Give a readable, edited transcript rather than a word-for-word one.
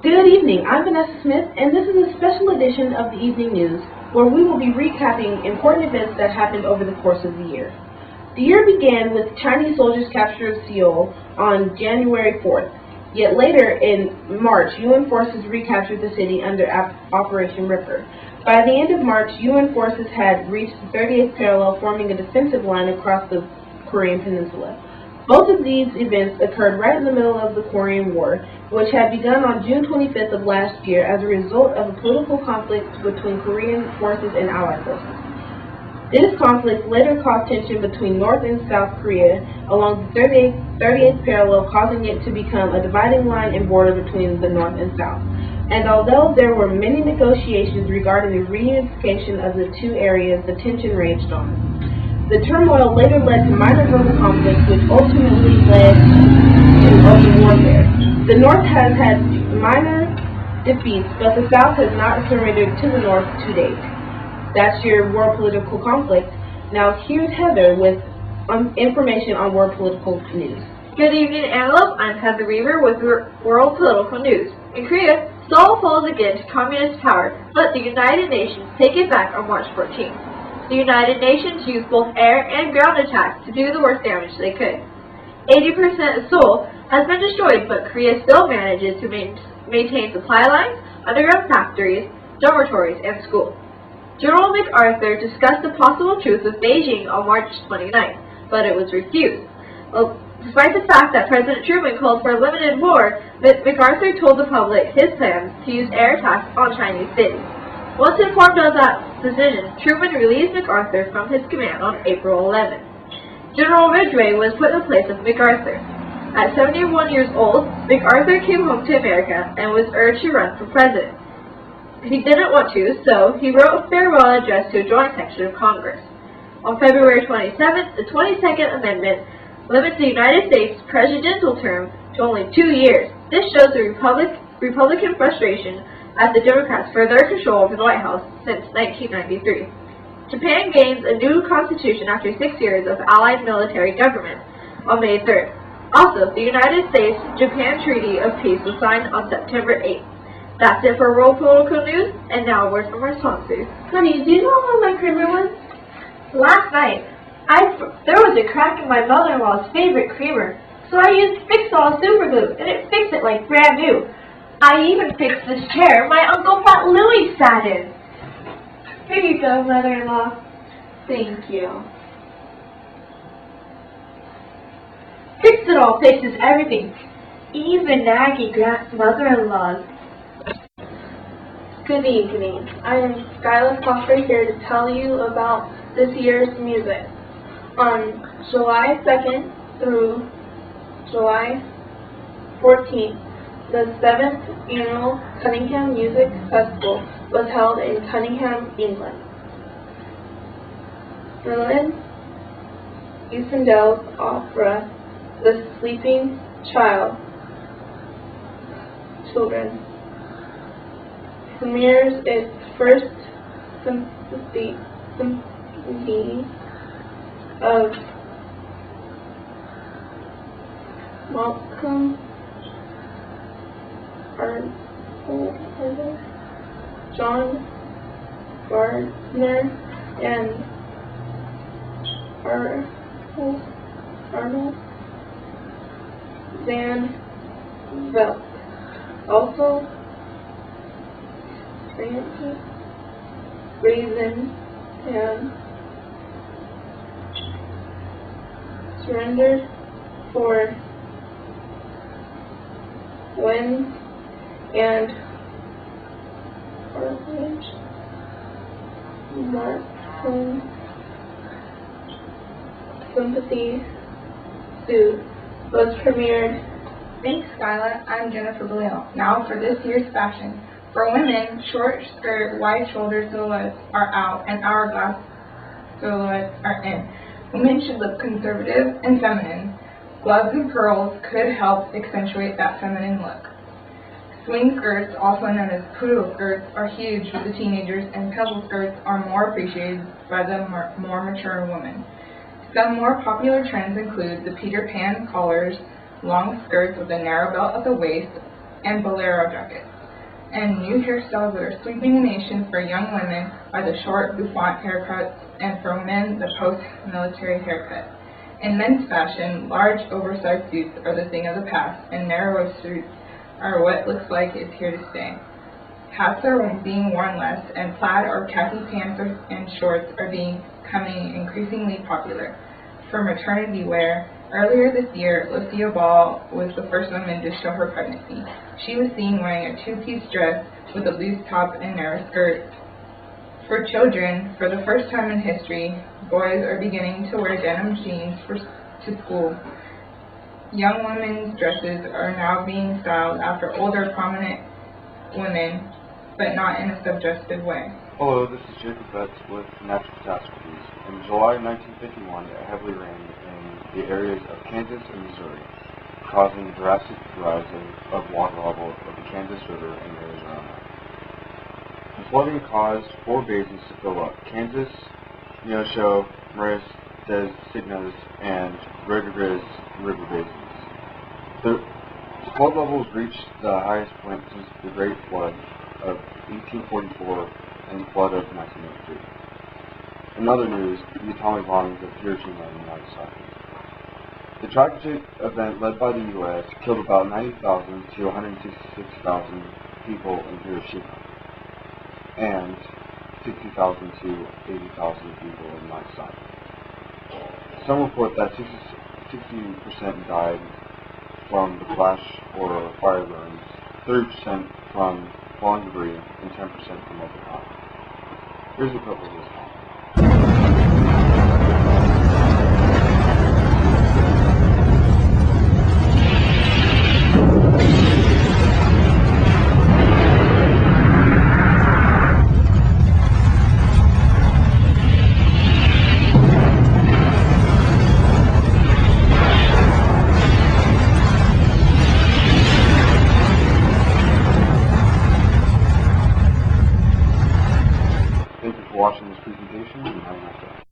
Good evening, I'm Vanessa Smith, and this is a special edition of the Evening News, where we will be recapping important events that happened over the course of the year. The year began with Chinese soldiers' capture of Seoul on January 4th, yet later in March, UN forces recaptured the city under Operation Ripper. By the end of March, UN forces had reached the 38th parallel, forming a defensive line across the Korean Peninsula. Both of these events occurred right in the middle of the Korean War, which had begun on June 25th of last year as a result of a political conflict between Korean forces and Allied forces. This conflict later caused tension between North and South Korea along the 38th parallel, causing it to become a dividing line and border between the North and South. And although there were many negotiations regarding the reunification of the two areas, the tension raged on. The turmoil later led to minor verbal conflicts, which ultimately led to open warfare. The North has had minor defeats, but the South has not surrendered to the North to date. That's your world political conflict. Now here's Heather with information on world political news. Good evening, Antelope. I'm Heather Weaver with World Political News. In Korea, Seoul falls again to communist power, but the United Nations take it back on March 14th. The United Nations used both air and ground attacks to do the worst damage they could. 80% of Seoul has been destroyed, but Korea still manages to maintain supply lines, underground factories, dormitories, and schools. General MacArthur discussed the possible truce with Beijing on March 29th, but it was refused. Well, despite the fact that President Truman called for a limited war, MacArthur told the public his plans to use air attacks on Chinese cities. Once informed of that decision, Truman relieved MacArthur from his command on April 11th. General Ridgway was put in place of MacArthur. At 71 years old, MacArthur came home to America and was urged to run for president. He didn't want to, so he wrote a farewell address to a joint session of Congress. On February 27th, the 22nd Amendment limits the United States presidential term to only 2 years. This shows the Republican frustration at the Democrats for their control over the White House since 1993. Japan gains a new constitution after 6 years of Allied military government on May 3rd. Also, the United States-Japan Treaty of Peace was signed on September 8th. That's it for World Political News, and now a word from our sponsors. Honey, do you know what my creamer was? Last night, there was a crack in my mother-in-law's favorite creamer, so I used Fix-All Super Glue, and it fixed it like brand new. I even fixed this chair my Uncle Fat Louie sat in. Here you go, mother-in-law. Thank you. Fix-It-All fixes everything, even naggy mother-in-laws. Good evening. I am Skyla Foster here to tell you about this year's music. On July 2nd through July 14th, the 7th annual Cunningham Music Festival was held in Cunningham, England. Berlin Eisendel's opera, The Sleeping Children, premieres its first symphony of Malcolm John Gardner and Arnold Van Velt. Also, Francis Raven and surrendered for Wins and Carthage. Martin Sympathy Suit was premiered. Thanks, Skyla. I'm Jennifer Beliel. Now for this year's fashion. For women, short skirt, wide shoulder silhouettes are out and hourglass silhouettes are in. Women should look conservative and feminine. Gloves and pearls could help accentuate that feminine look. Swing skirts, also known as poodle skirts, are huge with the teenagers, and pebble skirts are more appreciated by the more mature women. Some more popular trends include the Peter Pan collars, long skirts with a narrow belt at the waist, and bolero jackets. And new hairstyles that are sweeping the nation for young women are the short bouffant haircuts, and for men, the post-military haircut. In men's fashion, large oversized suits are the thing of the past, and narrow suits are what looks like it's here to stay. Hats are being worn less, and plaid or khaki pants and shorts are becoming increasingly popular. For maternity wear, earlier this year, Lucia Ball was the first woman to show her pregnancy. She was seen wearing a two-piece dress with a loose top and narrow skirt. For children, for the first time in history, boys are beginning to wear denim jeans to school. Young women's dresses are now being styled after older prominent women, but not in a suggestive way. Hello, this is Jacob Betz with Natural Catastrophes. In July 1951, it heavily rained in the areas of Kansas and Missouri, causing a drastic rise of water level of the Kansas River and areas around it. The flooding caused 4 basins to fill up: Kansas, Neosho, Maris, Des Signos, and Rodriguez River basins. The flood levels reached the highest point since the Great Flood of 1844 and the flood of 1903. In other news, the atomic bombings of Hiroshima and Nagasaki. The tragic event led by the U.S. killed about 90,000 to 166,000 people in Hiroshima and 60,000 to 80,000 people in Nagasaki. Some report that 60% died from the flash or fire burns, 30% from falling debris, and 10% from local power. Here's a couple of this. Thank you for watching this presentation, and have a nice day.